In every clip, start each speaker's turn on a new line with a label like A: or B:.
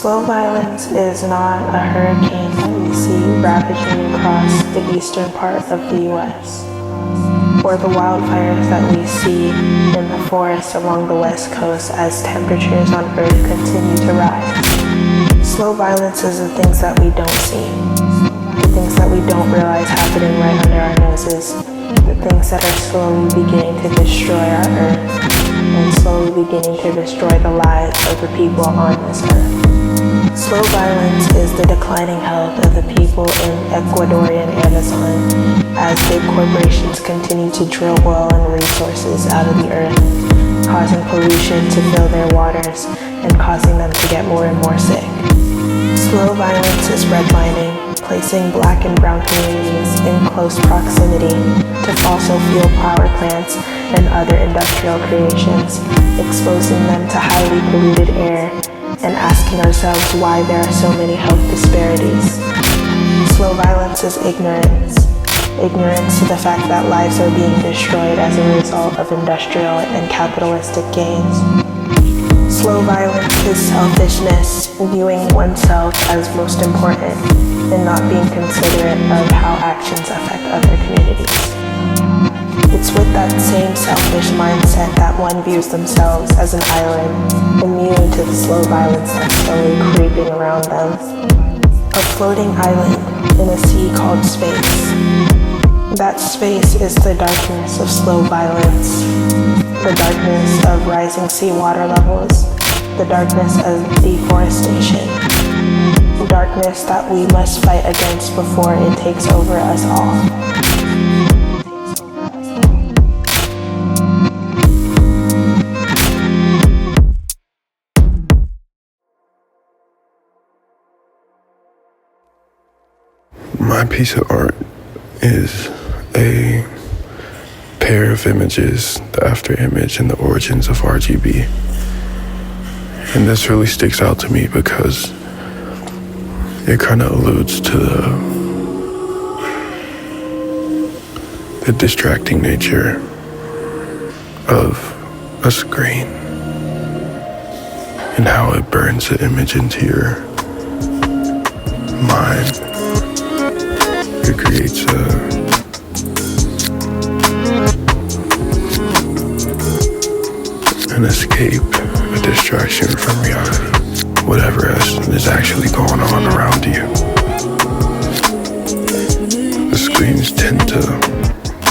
A: Slow violence is not a hurricane that we see ravaging across the eastern part of the U.S., or the wildfires that we see in the forests along the west coast as temperatures on Earth continue to rise. Slow violence is the things that we don't see, the things that we don't realize happening right under our noses, the things that are slowly beginning to destroy our Earth and slowly beginning to destroy the lives of the people on this Earth. Slow violence is the declining health of the people in Ecuadorian Amazon as big corporations continue to drill oil and resources out of the earth, causing pollution to fill their waters and causing them to get more and more sick. Slow violence is redlining, placing black and brown communities in close proximity to fossil fuel power plants and other industrial creations, exposing them to highly polluted air and asking ourselves why there are so many health disparities. Slow violence is ignorance. Ignorance to the fact that lives are being destroyed as a result of industrial and capitalistic gains. Slow violence is selfishness, viewing oneself as most important and not being considerate of how actions affect other communities. It's with that same selfish mindset that one views themselves as an island, immune to the slow violence that's slowly creeping around them. A floating island in a sea called space. That space is the darkness of slow violence, the darkness of rising seawater levels, the darkness of deforestation, darkness that we must fight against before it takes over us all.
B: My piece of art is a pair of images, the after image and the origins of RGB. And this really sticks out to me because it kind of alludes to the distracting nature of a screen and how it burns the image into your mind. It creates an escape, a distraction from reality, whatever is actually going on around you. The screens tend to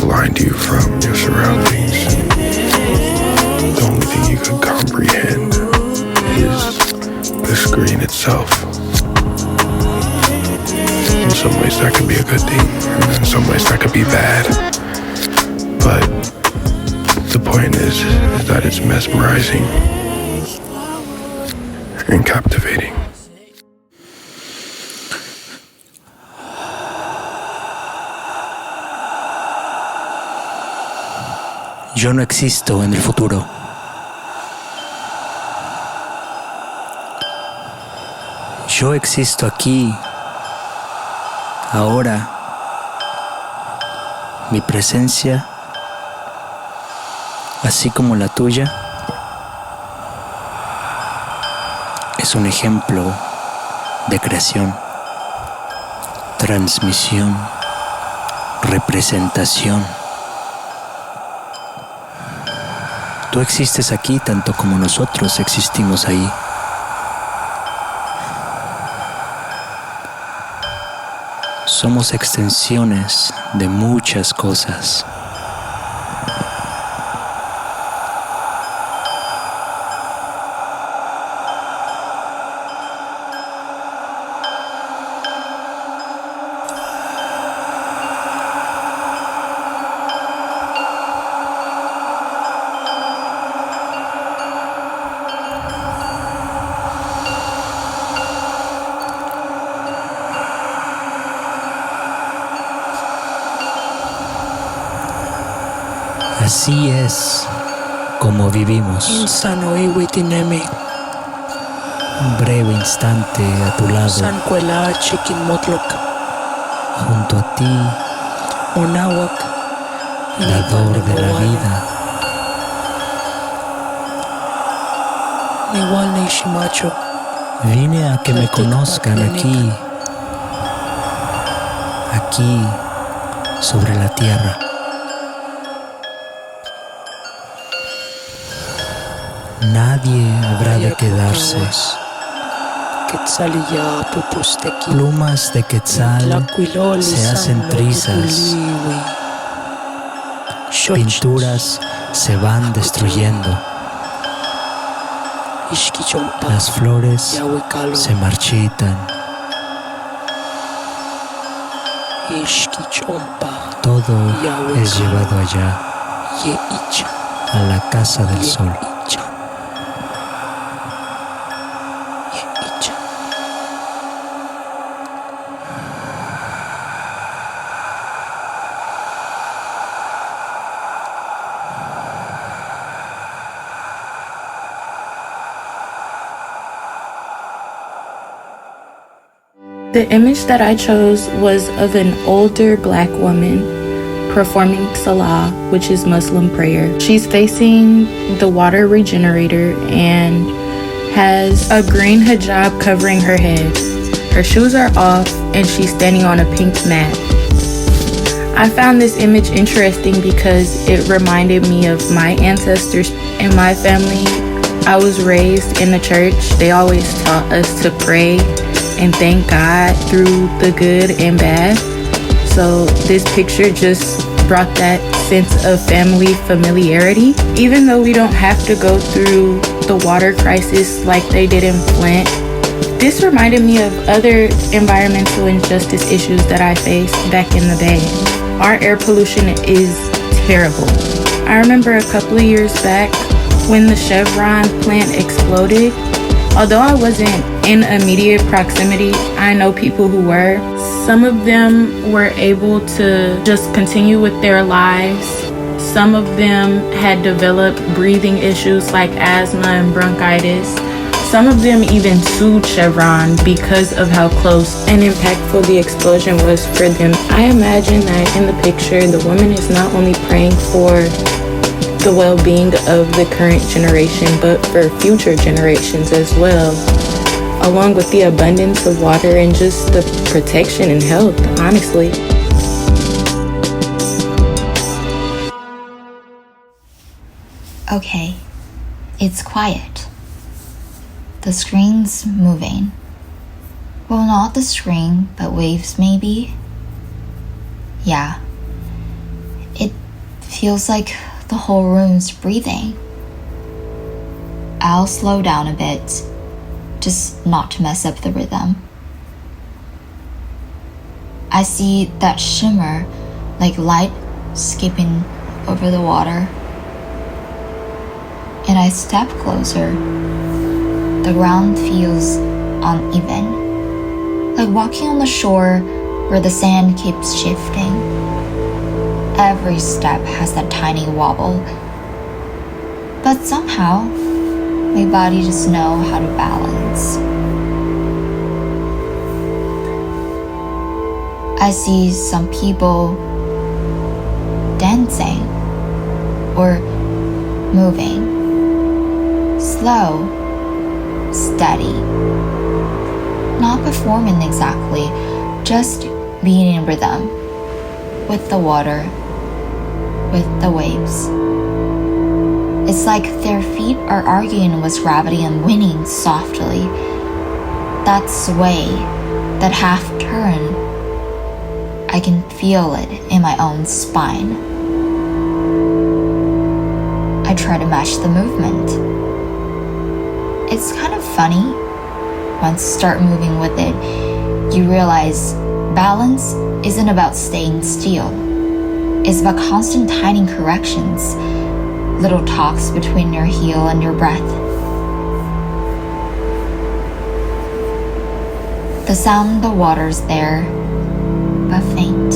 B: blind you from your surroundings. The only thing you can comprehend is the screen itself. In some ways that can be a good thing, and in some ways that could be bad. But the point is that it's mesmerizing and captivating.
C: Yo no existo en el futuro. Yo existo aquí, ahora. Mi presencia, así como la tuya, es un ejemplo de creación, transmisión, representación. Tú existes aquí tanto como nosotros existimos ahí. Somos extensiones de muchas cosas. Así es como vivimos. Un breve instante a tu lado, junto a ti, dador de la vida. Vine a que me conozcan aquí, sobre la tierra. Nadie habrá de quedarse. Plumas de quetzal se hacen trizas. Pinturas se van destruyendo. Las flores se marchitan. Todo es llevado allá, a la casa del sol.
A: The image that I chose was of an older black woman performing Salah, which is Muslim prayer. She's facing the water regenerator and has a green hijab covering her head. Her shoes are off and she's standing on a pink mat. I found this image interesting because it reminded me of my ancestors and my family. I was raised in the church. They always taught us to pray and thank God through the good and bad. So this picture just brought that sense of family familiarity. Even though we don't have to go through the water crisis like they did in Flint, this reminded me of other environmental injustice issues that I faced back in the Bay. Our air pollution is terrible. I remember a couple of years back when the Chevron plant exploded. Although I wasn't in immediate proximity, I know people who were. Some of them were able to just continue with their lives. Some of them had developed breathing issues like asthma and bronchitis. Some of them even sued Chevron because of how close and impactful the explosion was for them. I imagine that in the picture, the woman is not only praying for the well-being of the current generation, but for future generations as well, along with the abundance of water and just the protection and health, honestly.
D: Okay, it's quiet. The screen's moving. Well, not the screen, but waves maybe. Yeah. It feels like the whole room's breathing. I'll slow down a bit, just not to mess up the rhythm. I see that shimmer, like light skipping over the water. And I step closer. The ground feels uneven, like walking on the shore where the sand keeps shifting. Every step has that tiny wobble. But somehow, my body just knows how to balance. I see some people dancing or moving, slow, steady, not performing exactly, just being in rhythm with the water, with the waves. It's like their feet are arguing with gravity and winning softly. That sway, that half turn, I can feel it in my own spine. I try to match the movement. It's kind of funny. Once you start moving with it, you realize balance isn't about staying still. It's about constant tiny corrections, little talks between your heel and your breath. The sound of the water's there, but faint.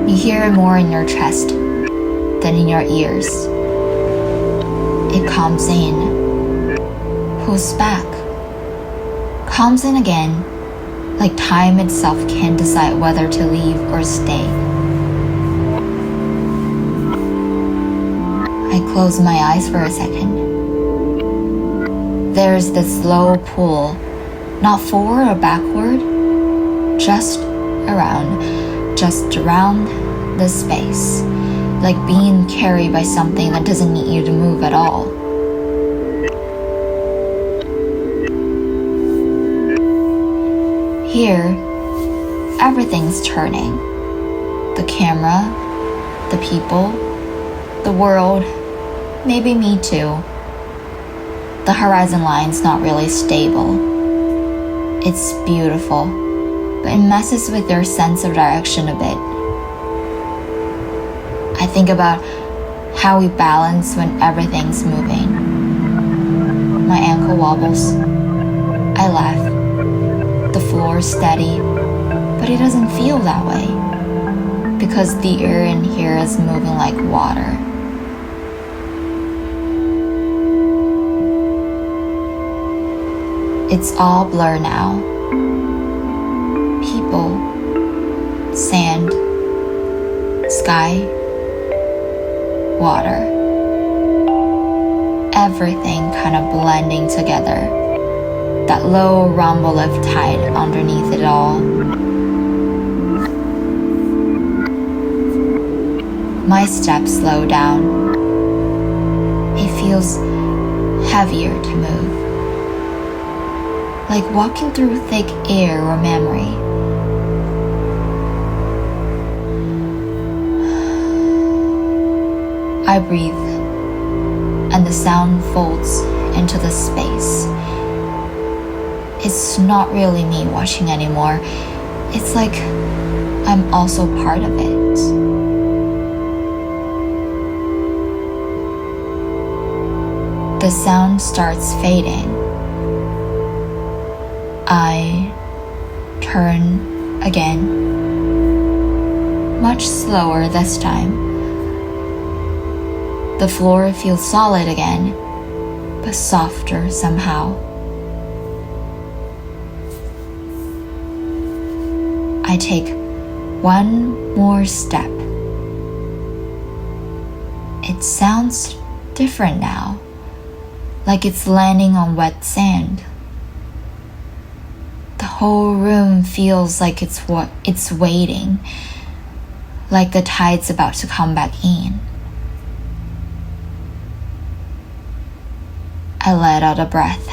D: You hear it more in your chest than in your ears. It comes in, pulls back, comes in again, like time itself can't decide whether to leave or stay. I close my eyes for a second. There's this low pull, not forward or backward, just around the space, like being carried by something that doesn't need you to move at all. Here, everything's turning. The camera, the people, the world, maybe me too. The horizon line's not really stable. It's beautiful, but it messes with your sense of direction a bit. I think about how we balance when everything's moving. My ankle wobbles. I laugh. The floor's steady, but it doesn't feel that way because the air in here is moving like water. It's all blur now. People, sand, sky, water. Everything kind of blending together. That low rumble of tide underneath it all. My steps slow down. It feels heavier to move. Like walking through thick air or memory. I breathe, and the sound folds into the space. It's not really me watching anymore. It's like I'm also part of it. The sound starts fading. I turn again, much slower this time. The floor feels solid again, but softer somehow. I take one more step. It sounds different now, like it's landing on wet sand. The whole room feels like it's waiting, like the tide's about to come back in. I let out a breath.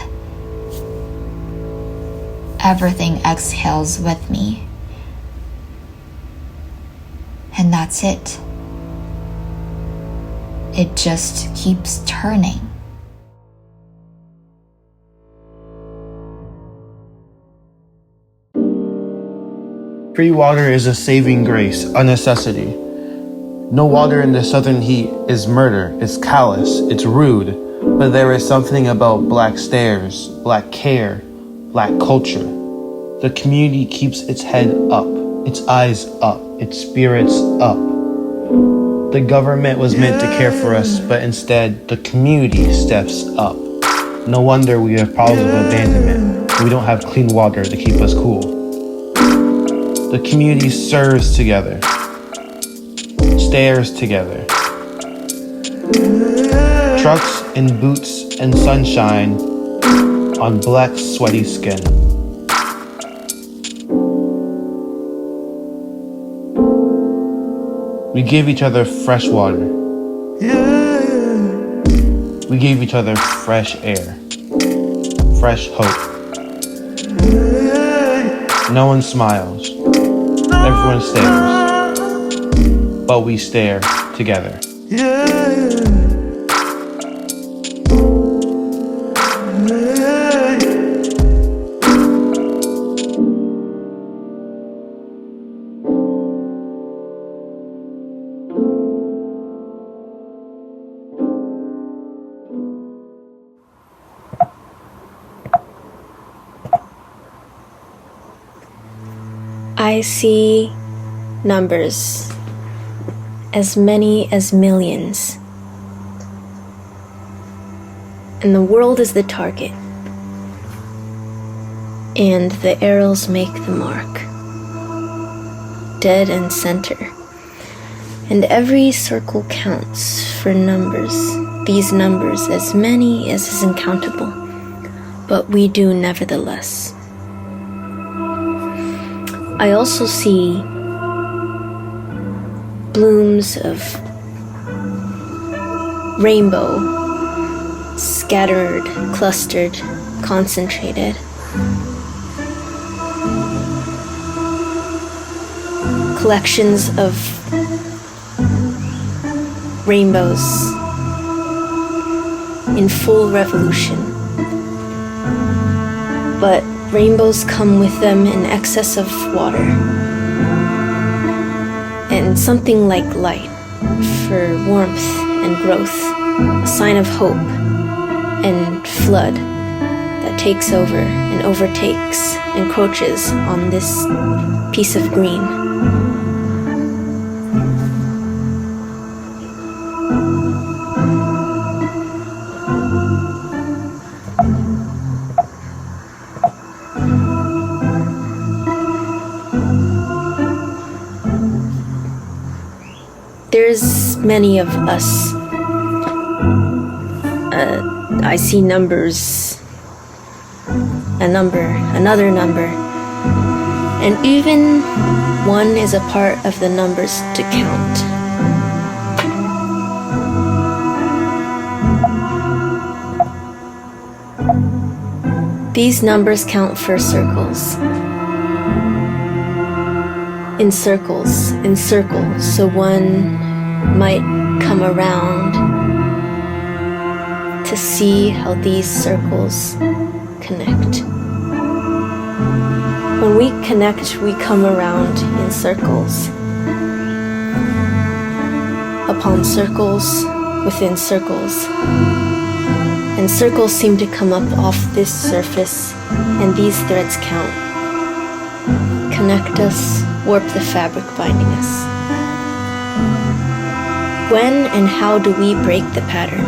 D: Everything exhales with me. And that's it. It just keeps turning.
E: Free water is a saving grace, a necessity. No water in the southern heat is murder, it's callous, it's rude, but there is something about black stairs, black care, black culture. The community keeps its head up, its eyes up, its spirits up. The government was meant to care for us, but instead, the community steps up. No wonder we have problems of abandonment. We don't have clean water to keep us cool. The community serves together, stares together. Trucks in boots and sunshine on black sweaty skin. We give each other fresh water. We gave each other fresh air, fresh hope. No one smiles. Everyone stares, but we stare together.
F: I see numbers, as many as millions. And the world is the target. And the arrows make the mark. Dead and center. And every circle counts for numbers. These numbers, as many as is uncountable. but we do nevertheless. I also see blooms of rainbow, scattered, clustered, concentrated. Collections of rainbows in full revolution. But rainbows come with them an excess of water and something like light for warmth and growth, a sign of hope and flood that takes over and overtakes, encroaches on this piece of green. There's many of us. I see numbers, a number, another number, and even one is a part of the numbers to count. These numbers count for circles. In circles, so one might come around to see how these circles connect. When we connect, we come around in circles, upon circles, within circles. And circles seem to come up off this surface, and these threads count. Connect us, warp the fabric binding us. When and how do we break the pattern?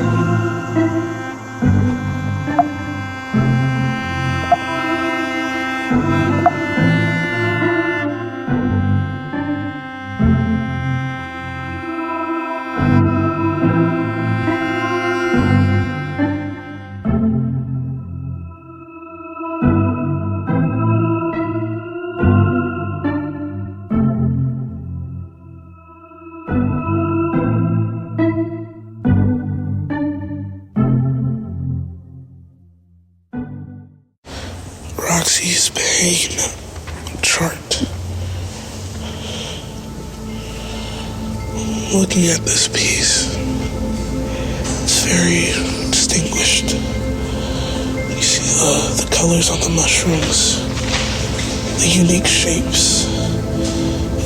B: Roxy's pain chart. Looking at this piece, it's very distinguished. You see the colors on the mushrooms, the unique shapes,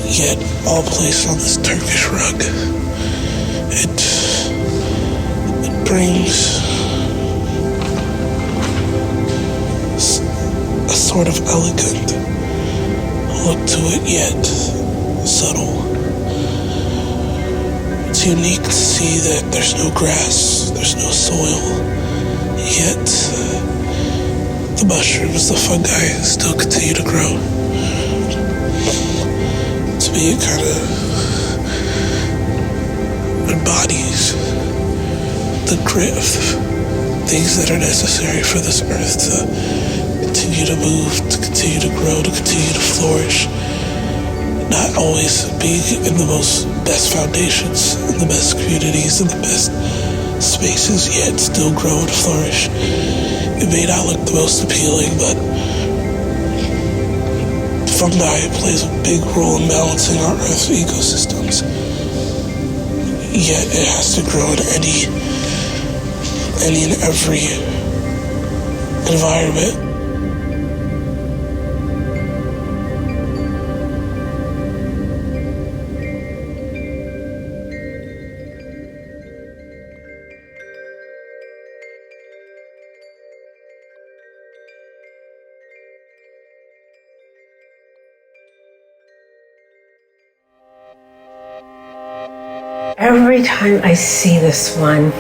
B: yet all placed on this Turkish rug. It brings a sort of elegant look to it, yet subtle. It's unique to see that there's no grass, there's no soil, yet the mushrooms, the fungi still continue to grow. To me, it kind of embodies the grit of things that are necessary for this earth to continue to move, to continue to grow, to continue to flourish. Not always being in the best foundations, in the best communities, in the best spaces, yet still grow and flourish. It may not look the most appealing, but fungi plays a big role in balancing our Earth's ecosystems. Yet it has to grow in any and every environment.
G: Every time I see this one,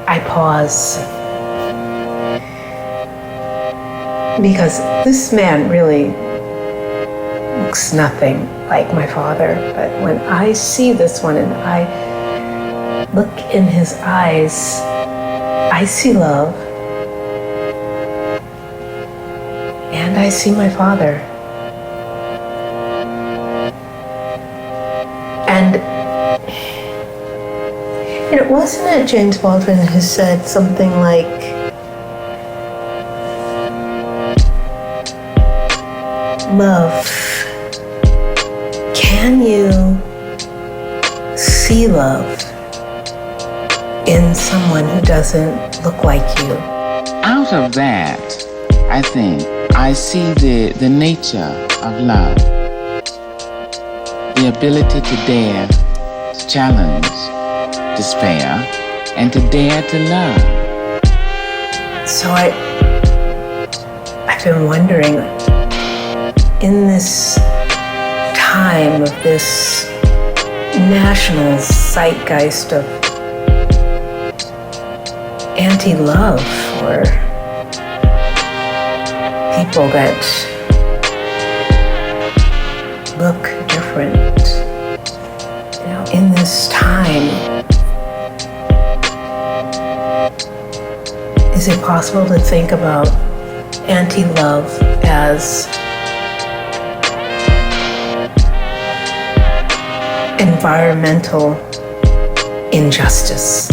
G: I pause. Because this man really looks nothing like my father. But when I see this one and I look in his eyes, I I see love, and I see my father. And wasn't it James Baldwin who said something like, love, can you see love in someone who doesn't look like you?
H: Out of that, I think I see the nature of love, the ability to dare to challenge despair and to dare to love.
G: So I've been wondering, in this time of this national zeitgeist of anti-love, or people that look different, in this time, is it possible to think about anti-love as environmental injustice?